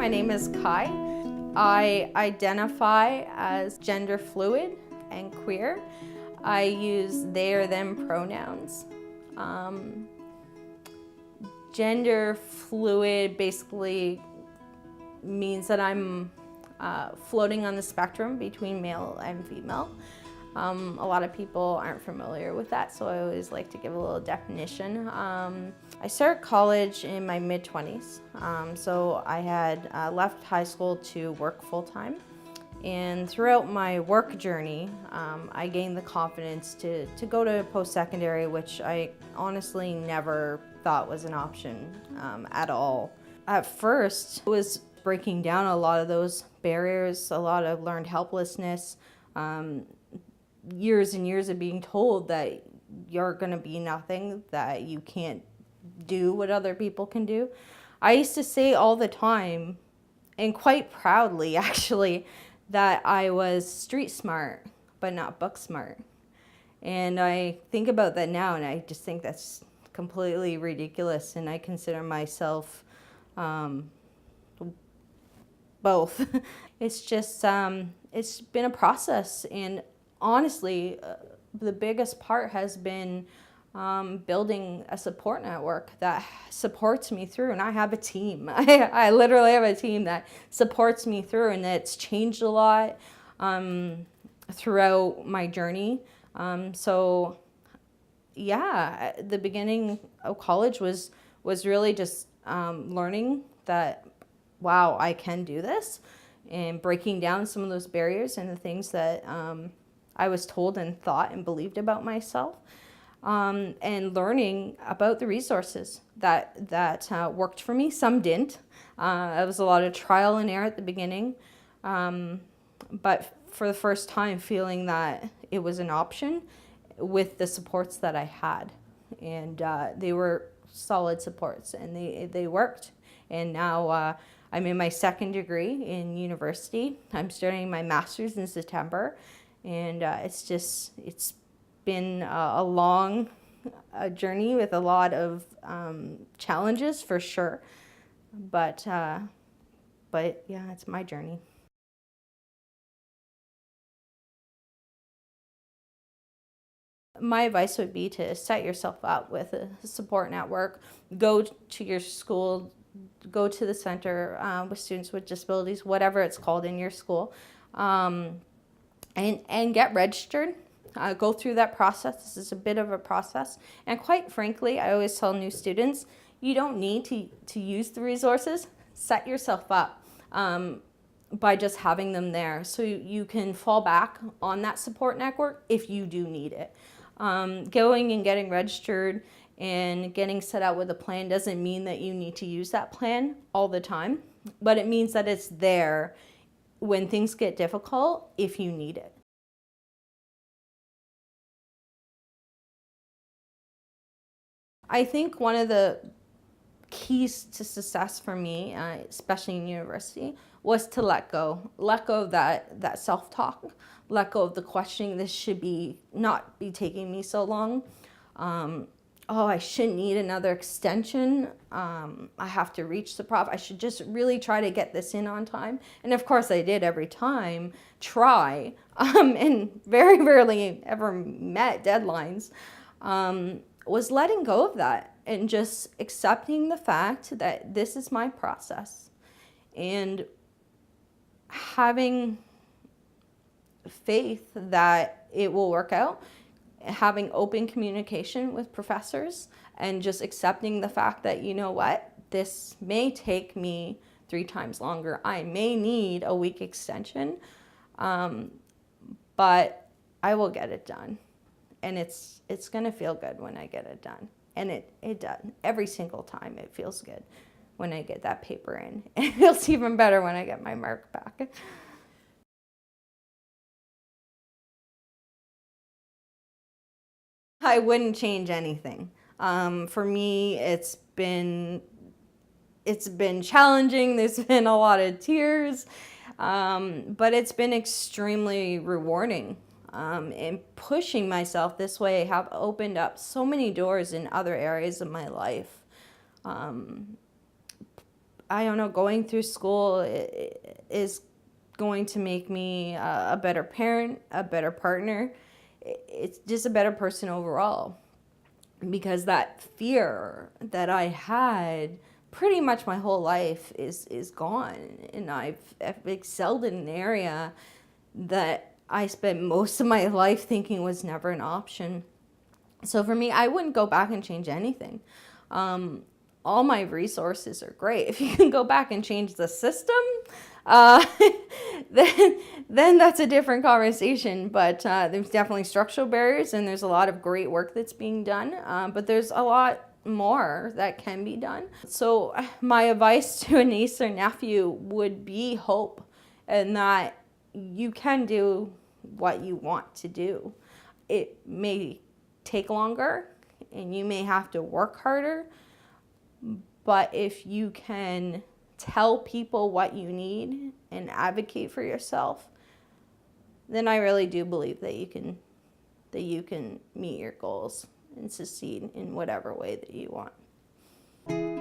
My name is Kai. I identify as gender fluid and queer. I use they or them pronouns. Gender fluid basically means that I'm floating on the spectrum between male and female. A lot of people aren't familiar with that, so I always like to give a little definition. I started college in my mid-20s, so I had left high school to work full-time. And throughout my work journey, I gained the confidence to go to post-secondary, which I honestly never thought was an option at all. At first, it was breaking down a lot of those barriers, a lot of learned helplessness, years and years of being told that you're gonna be nothing, that you can't do what other people can do. I used to say all the time, and quite proudly actually, that I was street smart, but not book smart. And I think about that now, and I just think that's completely ridiculous, and I consider myself both. It's just, it's been a process, and honestly, the biggest part has been building a support network that supports me through, and I have a team. I literally have a team that supports me through, and it's changed a lot throughout my journey. So yeah, the beginning of college was really just learning that, wow, I can do this, and breaking down some of those barriers and the things that I was told and thought and believed about myself, and learning about the resources that worked for me. Some didn't. It was a lot of trial and error at the beginning, but for the first time feeling that it was an option with the supports that I had. And they were solid supports, and they worked. And now I'm in my second degree in university. I'm starting my master's in September. And it's been a long journey with a lot of challenges for sure. But yeah, it's my journey. My advice would be to set yourself up with a support network. Go to your school, go to the center with students with disabilities, whatever it's called in your school. And get registered. Go through that process. This is a bit of a process. And quite frankly, I always tell new students, you don't need to use the resources. Set yourself up by just having them there, so you can fall back on that support network if you do need it. Going and getting registered and getting set out with a plan doesn't mean that you need to use that plan all the time, but it means that it's there when things get difficult, if you need it. I think one of the keys to success for me, especially in university, was to let go of that self-talk, let go of the questioning, this should not be taking me so long. Oh, I shouldn't need another extension. I have to reach the prof. I should just really try to get this in on time. And of course I did every time, try, and very rarely ever met deadlines. Was letting go of that and just accepting the fact that this is my process, and having faith that it will work out, having open communication with professors, and just accepting the fact that, you know what, this may take me 3 times longer. I may need a week extension, but I will get it done. And it's gonna feel good when I get it done. And it does. Every single time it feels good when I get that paper in. And it feels even better when I get my mark back. I wouldn't change anything. For me, it's been challenging. There's been a lot of tears, but it's been extremely rewarding. And pushing myself this way have opened up so many doors in other areas of my life. I don't know, going through school is going to make me a better parent, a better partner. It's just a better person overall. Because that fear that I had pretty much my whole life is gone. And I've excelled in an area that I spent most of my life thinking was never an option. So for me, I wouldn't go back and change anything. All my resources are great. If you can go back and change the system, uh, then that's a different conversation. But there's definitely structural barriers, and there's a lot of great work that's being done. But there's a lot more that can be done. So my advice to a niece or nephew would be hope, and that you can do what you want to do. It may take longer, and you may have to work harder. But if you can tell people what you need and advocate for yourself, then I really do believe that you can meet your goals and succeed in whatever way that you want.